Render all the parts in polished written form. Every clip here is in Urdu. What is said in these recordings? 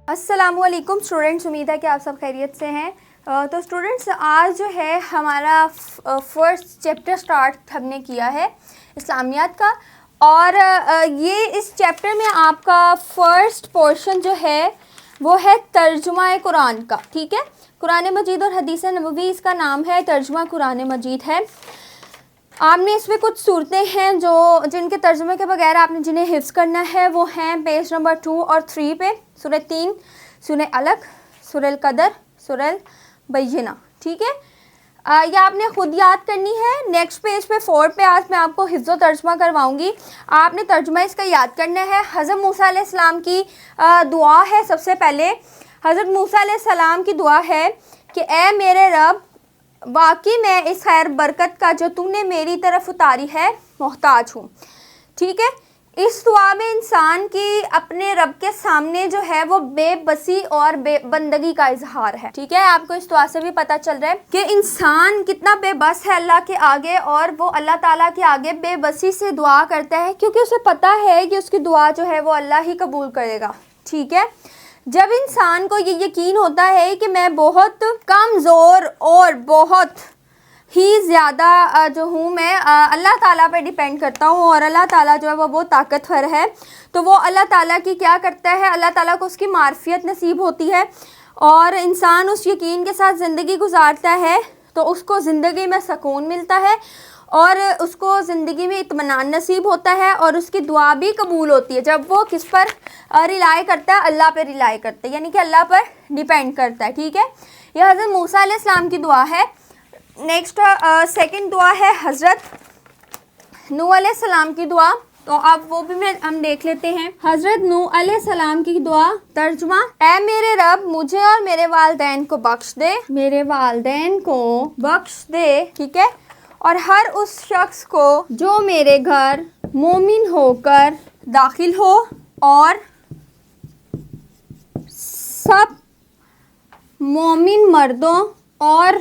السلام علیکم اسٹوڈنٹس، امید ہے کہ آپ سب خیریت سے ہیں۔ تو اسٹوڈنٹس، آج جو ہے ہمارا فرسٹ چیپٹر سٹارٹ ہم نے کیا ہے اسلامیات کا، اور یہ اس چیپٹر میں آپ کا فرسٹ پورشن جو ہے وہ ہے ترجمہ قرآن کا، ٹھیک ہے۔ قرآن مجید اور حدیث نبوی اس کا نام ہے، ترجمہ قرآن مجید ہے۔ آپ نے اس میں کچھ صورتیں ہیں جن کے ترجمے کے بغیر آپ نے جنہیں حفظ کرنا ہے، وہ ہیں پیج نمبر 2 اور 3 پہ، سورہ 3، سورہ علق، سورہ القدر، سورہ البینہ، ٹھیک ہے۔ یہ آپ نے خود یاد کرنی ہے۔ نیکسٹ پیج پہ 4 پہ آج میں آپ کو حفظ و ترجمہ کرواؤں گی، آپ نے ترجمہ اس کا یاد کرنا ہے۔ حضرت موسیٰ علیہ السلام کی دعا ہے، سب سے پہلے حضرت موسیٰ علیہ السلام کی دعا ہے کہ اے میرے رب، واقعی میں اس خیر برکت کا جو تو نے میری طرف اتاری ہے محتاج ہوں، ٹھیک ہے۔ اس دعا میں انسان کی اپنے رب کے سامنے جو ہے وہ بے بسی اور بے بندگی کا اظہار ہے، ٹھیک ہے۔ آپ کو اس دعا سے بھی پتہ چل رہا ہے کہ انسان کتنا بے بس ہے اللہ کے آگے، اور وہ اللہ تعالیٰ کے آگے بے بسی سے دعا کرتا ہے، کیونکہ اسے پتہ ہے کہ اس کی دعا جو ہے وہ اللہ ہی قبول کرے گا، ٹھیک ہے۔ جب انسان کو یہ یقین ہوتا ہے کہ میں بہت کمزور اور بہت ہی زیادہ جو ہوں، میں اللہ تعالیٰ پہ ڈیپینڈ کرتا ہوں، اور اللہ تعالیٰ جو ہے وہ بہت طاقتور ہے، تو وہ اللہ تعالیٰ کی کیا کرتا ہے، اللہ تعالیٰ کو اس کی معرفت نصیب ہوتی ہے، اور انسان اس یقین کے ساتھ زندگی گزارتا ہے تو اس کو زندگی میں سکون ملتا ہے، اور اس کو زندگی میں اطمینان نصیب ہوتا ہے، اور اس کی دعا بھی قبول ہوتی ہے جب وہ کس پر ریلائی کرتا ہے، اللہ پہ ریلائی کرتا ہے، یعنی کہ اللہ پر ڈیپینڈ کرتا ہے، ٹھیک ہے۔ یہ حضرت موسیٰ علیہ السلام کی دعا ہے۔ نیکسٹ سیکنڈ دعا ہے حضرت نوح علیہ السلام کی دعا، تو اب وہ بھی ہم دیکھ لیتے ہیں۔ حضرت نوح علیہ السلام کی دعا، ترجمہ: اے میرے رب، مجھے اور میرے والدین کو بخش دے، میرے والدین کو بخش دے، ٹھیک ہے، اور ہر اس شخص کو جو میرے گھر مومن ہو کر داخل ہو، اور سب مومن مردوں اور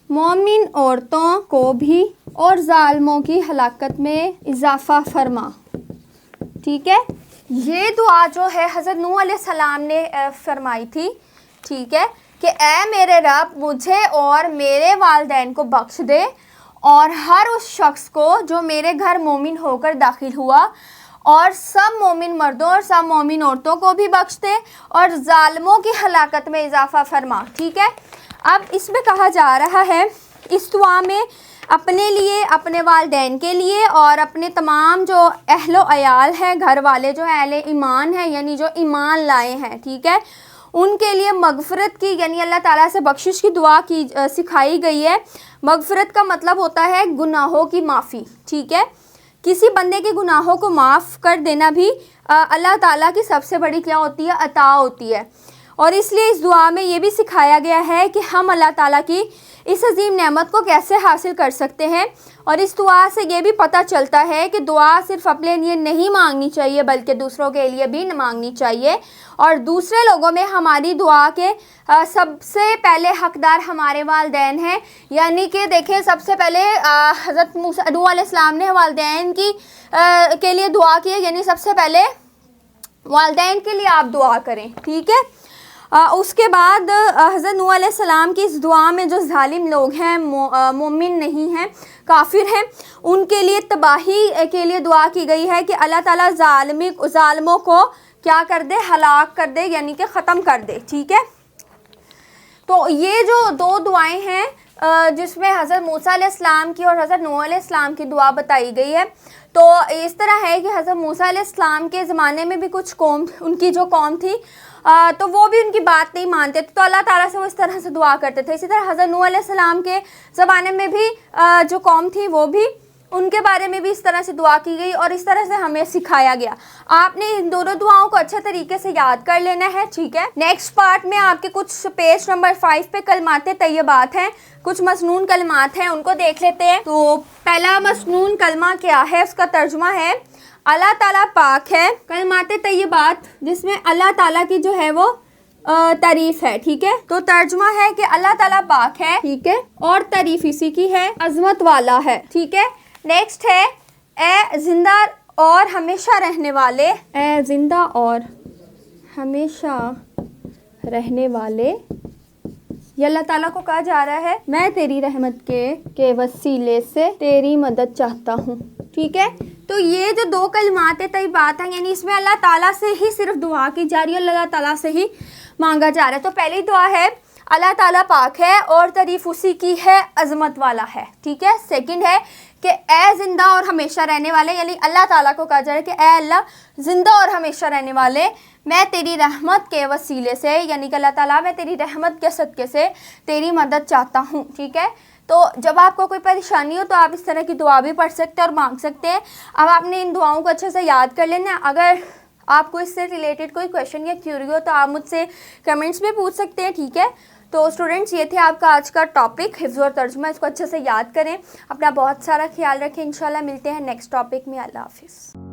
مومن عورتوں کو بھی، اور ظالموں کی ہلاکت میں اضافہ فرما، ٹھیک ہے۔ یہ دعا جو ہے حضرت نوح علیہ السلام نے فرمائی تھی، ٹھیک ہے، کہ اے میرے رب، مجھے اور میرے والدین کو بخش دے، اور ہر اس شخص کو جو میرے گھر مومن ہو کر داخل ہوا، اور سب مومن مردوں اور سب مومن عورتوں کو بھی بخش دے، اور ظالموں کی ہلاکت میں اضافہ فرما، ٹھیک ہے۔ اب اس میں کہا جا رہا ہے، اس دعا میں اپنے لیے، اپنے والدین کے لیے، اور اپنے تمام جو اہل و عیال ہیں، گھر والے جو اہل ایمان ہیں، یعنی جو ایمان لائے ہیں، ٹھیک ہے، ان کے لیے مغفرت کی، یعنی اللہ تعالیٰ سے بخشش کی دعا کی سکھائی گئی ہے۔ مغفرت کا مطلب ہوتا ہے گناہوں کی معافی، ٹھیک ہے۔ کسی بندے کے گناہوں کو معاف کر دینا بھی اللہ تعالیٰ کی سب سے بڑی کیا ہوتی ہے، عطا ہوتی ہے، اور اس لیے اس دعا میں یہ بھی سکھایا گیا ہے کہ ہم اللہ تعالیٰ کی اس عظیم نعمت کو کیسے حاصل کر سکتے ہیں، اور اس دعا سے یہ بھی پتہ چلتا ہے کہ دعا صرف اپنے لیے نہیں مانگنی چاہیے بلکہ دوسروں کے لیے بھی مانگنی چاہیے، اور دوسرے لوگوں میں ہماری دعا کے سب سے پہلے حقدار ہمارے والدین ہیں، یعنی کہ دیکھیں سب سے پہلے حضرت نوح علیہ السلام نے والدین کے لیے دعا کی ہے، یعنی سب سے پہلے والدین کے لیے آپ دعا کریں، ٹھیک ہے۔ اس کے بعد حضرت نوح علیہ السلام کی اس دعا میں جو ظالم لوگ ہیں، مومن نہیں ہیں، کافر ہیں، ان کے لیے تباہی کے لیے دعا کی گئی ہے کہ اللہ تعالیٰ ظالموں کو کیا کر دے، ہلاک کر دے، یعنی کہ ختم کر دے، ٹھیک ہے۔ تو یہ جو دو دعائیں ہیں جس میں حضرت موسیٰ علیہ السلام کی اور حضرت نوح علیہ السلام کی دعا بتائی گئی ہے، تو اس طرح ہے کہ حضرت موسیٰ علیہ السلام کے زمانے میں بھی کچھ قوم، ان کی جو قوم تھی، تو وہ بھی ان کی بات نہیں مانتے تھے، تو اللہ تعالیٰ سے وہ اس طرح سے دعا کرتے تھے۔ اسی طرح حضرت نوح علیہ السلام کے زمانے میں بھی جو قوم تھی، وہ بھی ان کے بارے میں بھی اس طرح سے دعا کی گئی، اور اس طرح سے ہمیں سکھایا گیا۔ آپ نے ان دونوں دعاؤں کو اچھے طریقے سے یاد کر لینا ہے، ٹھیک ہے۔ نیکسٹ پارٹ میں آپ کے کچھ پیج نمبر 5 پہ کلمات طیبات ہیں، کچھ مسنون کلمات ہیں، ان کو دیکھ لیتے ہیں۔ تو پہلا مسنون کلمہ کیا ہے، اس کا ترجمہ ہے اللہ تعالیٰ پاک ہے۔ کلمات طیبات جس میں اللہ تعالیٰ کی جو ہے وہ تعریف ہے، ٹھیک ہے، تو ترجمہ ہے کہ اللہ تعالیٰ پاک ہے، ٹھیک ہے، اور تعریف اسی کی ہے، عظمت والا ہے، ٹھیک ہے۔ نیکسٹ ہے اے زندہ اور ہمیشہ رہنے والے، اے زندہ اور ہمیشہ رہنے والے، یہ اللہ تعالیٰ کو کہا جا رہا ہے میں تیری رحمت کے وسیلے سے تیری مدد چاہتا ہوں. ٹھیک ہے، تو یہ جو دو کلمات طیبات ہیں یعنی اس میں اللہ تعالیٰ سے ہی صرف دعا کی جا رہی ہے، اللہ تعالیٰ سے ہی مانگا جا رہا ہے. تو پہلی دعا ہے اللہ تعالیٰ پاک ہے اور تعریف اسی کی ہے، عظمت والا ہے. ٹھیک ہے، سیکنڈ ہے کہ اے زندہ اور ہمیشہ رہنے والے، یعنی اللہ تعالیٰ کو کہا جا رہا ہے کہ اے اللہ زندہ اور ہمیشہ رہنے والے، میں تیری رحمت کے وسیلے سے، یعنی کہ اللہ تعالیٰ میں تیری رحمت کے صدقے سے تیری مدد چاہتا ہوں. ٹھیک ہے، تو جب آپ کو کوئی پریشانی ہو تو آپ اس طرح کی دعا بھی پڑھ سکتے ہیں اور مانگ سکتے ہیں. اب آپ نے ان دعاؤں کو اچھے سے یاد کر لینا. اگر آپ کو اس سے ریلیٹڈ کوئی کویشچن یا کیوری ہو تو آپ مجھ سے کمنٹس میں پوچھ سکتے ہیں. ٹھیک ہے، تو اسٹوڈنٹس یہ تھے آپ کا آج کا ٹاپک حفظ اور ترجمہ. اس کو اچھے سے یاد کریں، اپنا بہت سارا خیال رکھیں. انشاءاللہ ملتے ہیں نیکسٹ ٹاپک میں. اللہ حافظ.